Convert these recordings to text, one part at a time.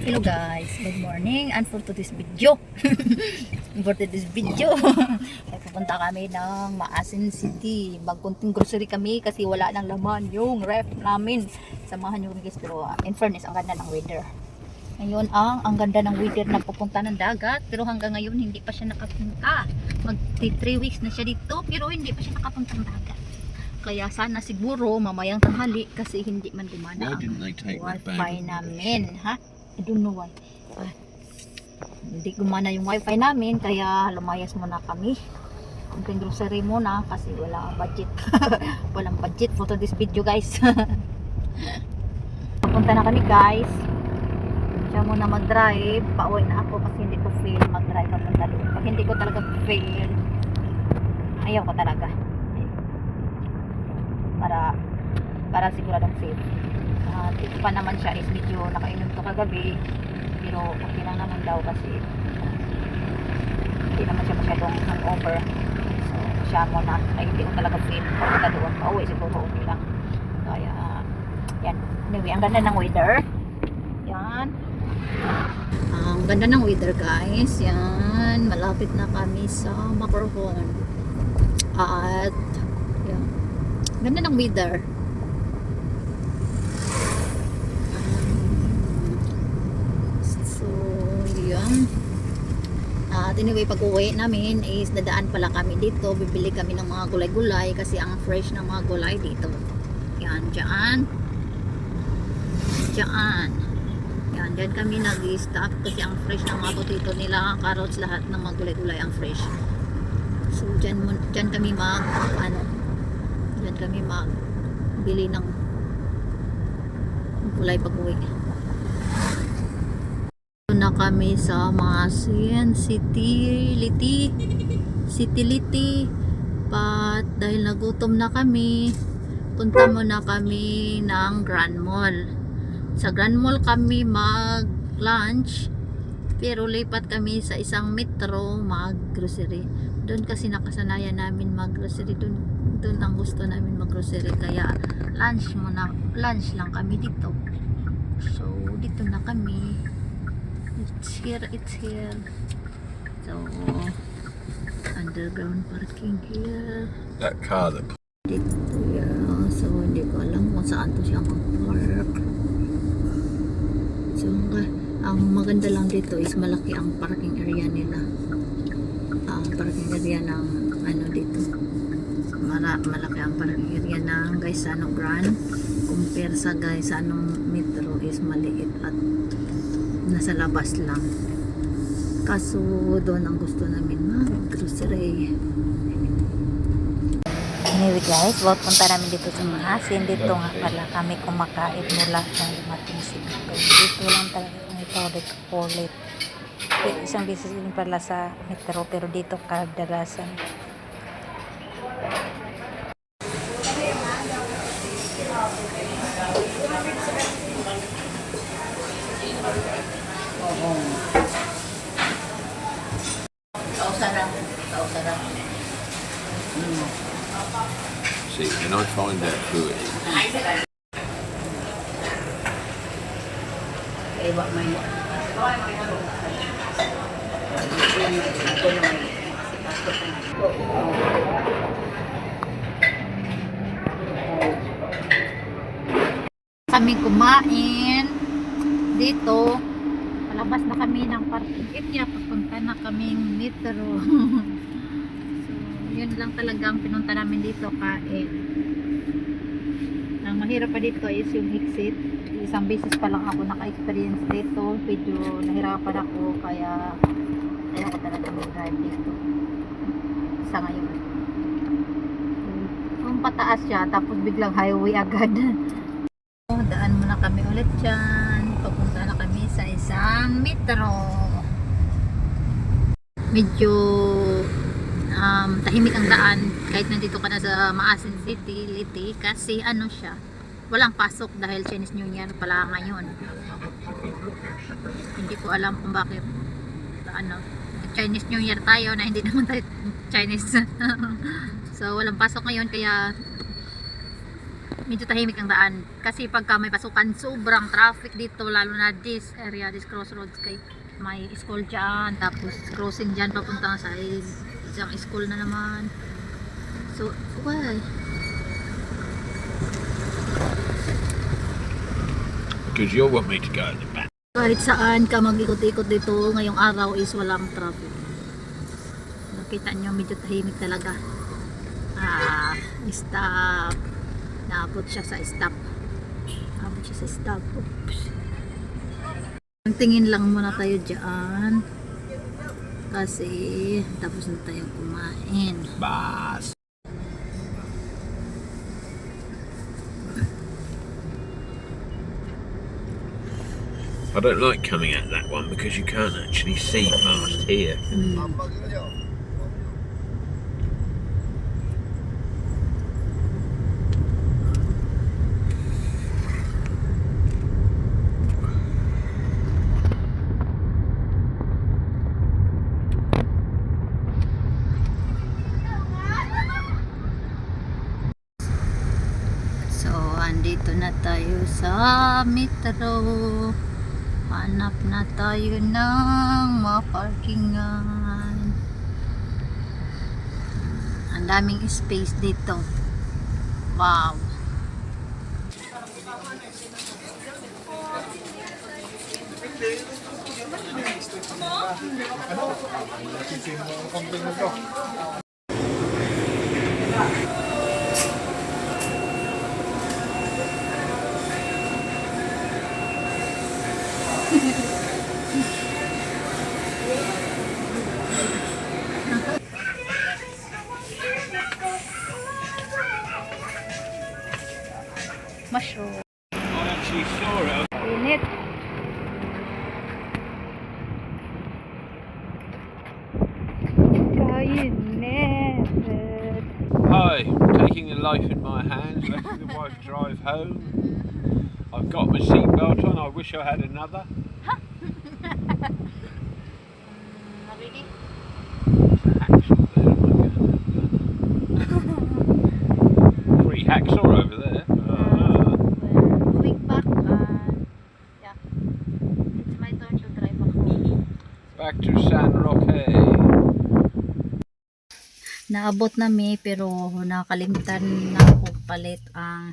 Hello guys, good morning and for today's video ay pupunta kami ng Maasin City. Magkunting grocery kami kasi wala nang laman yung ref namin. Samahan nyo guys, pero in fairness, ang ganda ng weather ngayon. Ang ganda ng weather na pupunta ng dagat, pero hanggang ngayon hindi pa siya nakapunta. Mag 3 weeks na siya dito pero hindi pa siya nakapunta ng dagat. Kaya sana siguro mamayang tanghali kasi hindi man gumana ang wifi namin, ha? I don't know why. Hindi gumana yung wifi namin kaya lumayas muna kami. Kunting grocery muna kasi wala budget. Walang budget for this video guys. Papunta na kami guys. Siya muna mag-drive. Pauwi na ako kasi hindi ko feel mag-drive papunta doon. Pag hindi ko talaga feel, ayaw ko talaga. Para siguradong safe. Dito pa naman siya is medyo nakainom to kagabi pero okay lang naman daw kasi hindi naman siya masyadong hangover. So siya muna ay hindi ko talaga feel pagpunta doon. Pauwi siguro okay lang. Kaya yan. Anyway, ang ganda ng weather. Yan. Ang ganda ng weather guys. Yan. Malapit na kami sa Macrohon. At yan. Ganda ng weather. Anyway, pag uwi namin is dadaan pala kami dito, bibili kami ng mga gulay-gulay kasi ang fresh ng mga gulay dito. Yan, dyan yan kami nag-stop kasi ang fresh ng mga potato nila, carrots, lahat ng mga gulay-gulay ang fresh. So dyan kami bili ng gulay pag uwi. Na kami sa Maasin City Liti. But dahil nagutom na kami, punta muna kami ng Grand Mall. Sa Grand Mall kami mag-lunch, pero lipat kami sa isang metro mag-grocery. Doon kasi nakasanayan namin mag-grocery. Doon ang gusto namin mag-grocery. Kaya lunch lang kami dito. So dito na kami. It's here. So, underground parking here. That car that... Dito yan. So, hindi ko alam kung saan to siya mag-park. So, ang maganda lang dito is malaki ang parking area nila. Ang parking area ng dito. Malaki ang parking area ng Gaisano Grand. Compare sa Gaisano Metro is maliit at nasa labas lang. Kaso doon ang gusto namin mag-grocery. Anyway guys, punta namin dito sa Maasin. Dito nga pala kami kumakain mula ng dumating si Kapay. Dito lang talaga kami paulit. Isang beses din pala sa metro pero dito kadalasan. See, and I find that good. Kami kumain dito. Palabas na kami ng parking area, papunta na kaming metro. So yun lang talaga ang pinunta namin dito, kain. Ang mahirap pa dito is yung exit. Isang beses pa lang ako naka-experience dito, medyo nahirapan ako kaya ayaw ko talaga mag-drive dito sa ngayon. Kung pataas siya tapos biglang highway agad. Daan muna kami ulit dyan. Papunta na kami sa isang metro. Medyo tahimik ang daan kahit nandito ka na sa Maasin City, Liti, kasi siya, walang pasok dahil Chinese New Year pala ngayon. Hindi ko alam kung bakit Chinese New Year tayo na hindi naman tayo Chinese. So walang pasok ngayon kaya medyo tahimik ang daan. Kasi pagka may pasukan, sobrang traffic dito, lalo na this area, this crossroads, kay may school dyan, tapos crossing dyan papunta sa isang school na naman. So, why? Because you want me to go in the back. Kahit saan ka mag-ikot-ikot dito, ngayong araw is walang traffic. Nakita nyo, medyo tahimik talaga. Stop. Naabot siya sa stop. Naabot siya sa stop. Oops. Tingin lang muna tayo dyan. Kasi tapos na tayo kumain. Bas. I don't like coming at that one because you can't actually see past here. So, andito na tayo sa metro. Hanap na tayo ng maparkingan. Ang daming space dito. Wow. Mushroom. I actually saw it. Init. Kainit. Hi, taking a life in my hands, letting the wife drive home. I've got my seatbelt on, I wish I had another. Really? Hacksaw there, oh my goodness. Free hacksaw over there. Going back, yeah, it's my turn to drive back home. Back to San Roque. Naabot nami pero nakalimutan na ako palit ang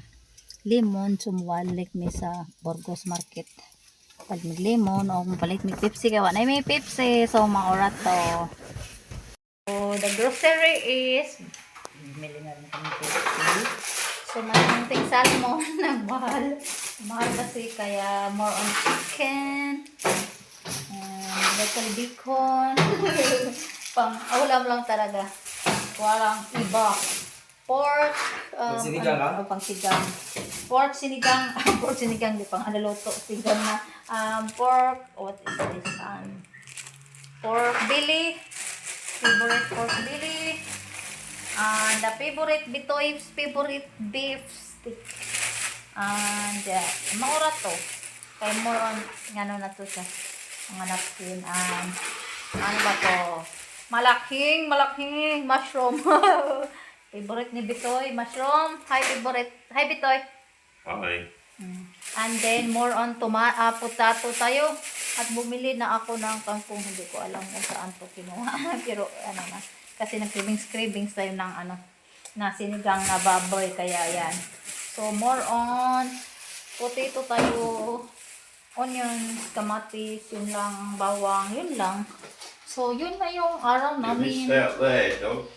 lemon. Sumwalik mi sa Burgos Market. Pag may lemon o kung palit may Pepsi kawa na may Pepsi, so maura to. So the grocery is bumili na rin kami Pepsi. So maraming salmon na mahal kasi, kaya more on chicken and little bacon. Pang ulam lang talaga, walang iba. Pork, Sinigang ka? pang-sigang. Pork sinigang, pork sinigang, di pang luto, sigang na. Pork, what is this? Pork belly, favorite pork belly. And the favorite Bitoy's favorite beef stick. And maura to. Kay more on, ano na to siya. Mga napkin. Ano ba to? Malaking mushroom. Favorite ni Bitoy, mushroom. Hi, favorite. Hi, Bitoy. Hi. And then, more on potato tayo. At bumili na ako ng kangkong. Hindi ko alam kung saan to kinuha. Pero, ano na. Kasi nag-cravings tayo ng, na sinigang na baboy. Kaya, yan. So, more on potato tayo. Onions, kamatis, yun lang. Bawang, yun lang. So, yun na yung araw namin. out there, dog.